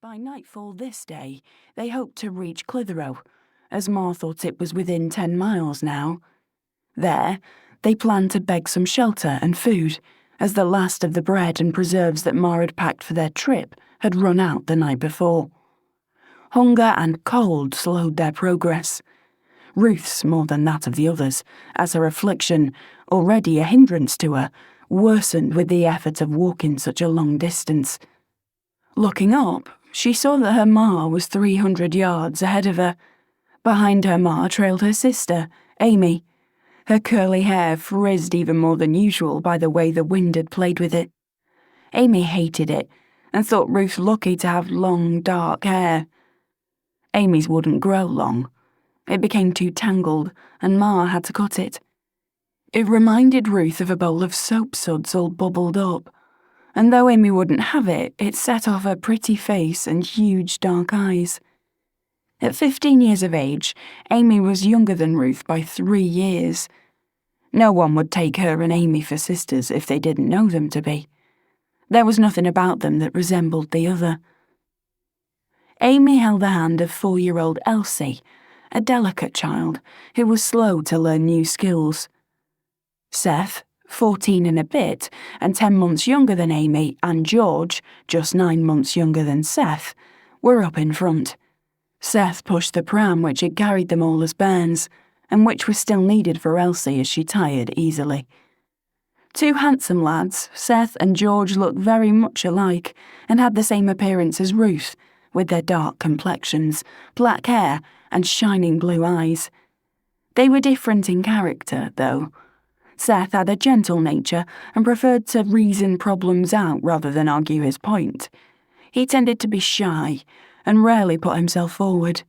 By nightfall this day, they hoped to reach Clitheroe, as Ma thought it was within 10 miles now. There, they planned to beg some shelter and food, as the last of the bread and preserves that Ma had packed for their trip had run out the night before. Hunger and cold slowed their progress. Ruth's more than that of the others, as her affliction, already a hindrance to her, worsened with the effort of walking such a long distance. Looking up, she saw that her Ma was 300 yards ahead of her. Behind her Ma trailed her sister, Amy. Her curly hair frizzed even more than usual by the way the wind had played with it. Amy hated it, and thought Ruth lucky to have long, dark hair. Amy's wouldn't grow long. It became too tangled, and Ma had to cut it. It reminded Ruth of a bowl of soap suds all bubbled up, and though Amy wouldn't have it, it set off her pretty face and huge dark eyes. At 15 years of age, Amy was younger than Ruth by 3 years. No one would take her and Amy for sisters if they didn't know them to be. There was nothing about them that resembled the other. Amy held the hand of 4-year-old Elsie, a delicate child who was slow to learn new skills. Seth, 14 and a bit, and 10 months younger than Amy, and George, just 9 months younger than Seth, were up in front. Seth pushed the pram which had carried them all as bairns, and which was still needed for Elsie as she tired easily. 2 handsome lads, Seth and George, looked very much alike, and had the same appearance as Ruth, with their dark complexions, black hair, and shining blue eyes. They were different in character, though. Seth had a gentle nature and preferred to reason problems out rather than argue his point. He tended to be shy and rarely put himself forward.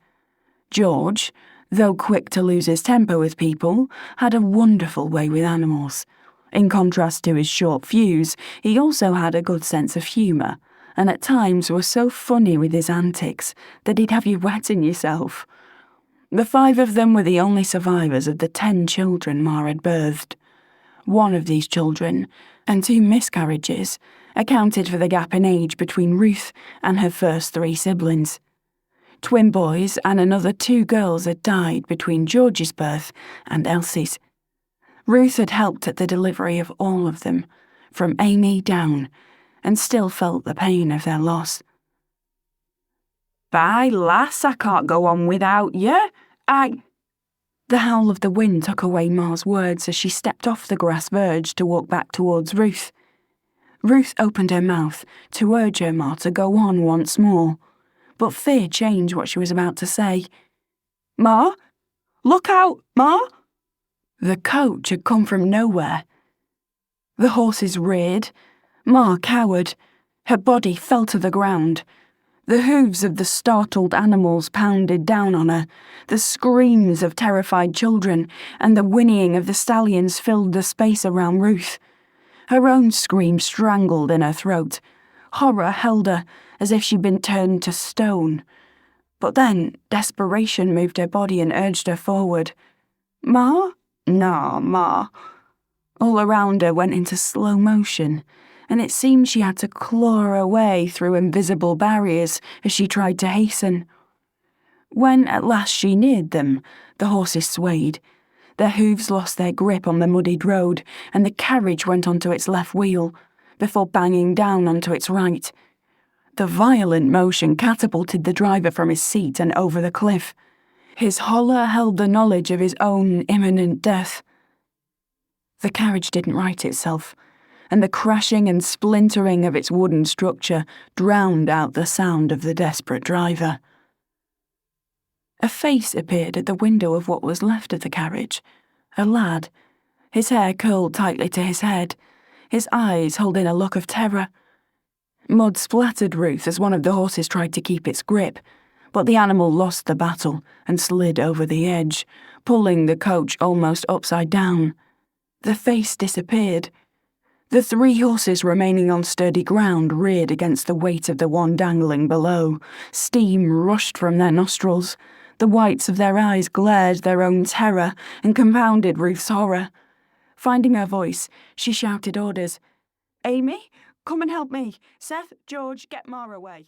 George, though quick to lose his temper with people, had a wonderful way with animals. In contrast to his short fuse, he also had a good sense of humour, and at times was so funny with his antics that he'd have you wetting yourself. The 5 of them were the only survivors of the 10 children Ma had birthed. One of these children, and 2 miscarriages, accounted for the gap in age between Ruth and her first 3 siblings. Twin boys and another 2 girls had died between George's birth and Elsie's. Ruth had helped at the delivery of all of them, from Amy down, and still felt the pain of their loss. "Bye, lass, I can't go on without you. The howl of the wind took away Ma's words as she stepped off the grass verge to walk back towards Ruth. Ruth opened her mouth to urge her Ma to go on once more, but fear changed what she was about to say. "Ma? Look out, Ma!" The coach had come from nowhere. The horses reared. Ma cowered. Her body fell to the ground. The hooves of the startled animals pounded down on her. The screams of terrified children and the whinnying of the stallions filled the space around Ruth. Her own scream strangled in her throat. Horror held her as if she'd been turned to stone. But then desperation moved her body and urged her forward. "Ma? Nah, Ma." All around her went into slow motion, and it seemed she had to claw her way through invisible barriers as she tried to hasten. When at last she neared them, the horses swayed. Their hooves lost their grip on the muddied road, and the carriage went onto its left wheel, before banging down onto its right. The violent motion catapulted the driver from his seat and over the cliff. His horror held the knowledge of his own imminent death. The carriage didn't right itself, and the crashing and splintering of its wooden structure drowned out the sound of the desperate driver. A face appeared at the window of what was left of the carriage, a lad, his hair curled tightly to his head, his eyes holding a look of terror. Mud splattered Ruth as one of the horses tried to keep its grip, but the animal lost the battle and slid over the edge, pulling the coach almost upside down. The face disappeared. The 3 horses remaining on sturdy ground reared against the weight of the one dangling below. Steam rushed from their nostrils. The whites of their eyes glared their own terror and compounded Ruth's horror. Finding her voice, she shouted orders. "Amy, come and help me. Seth, George, get Ma away."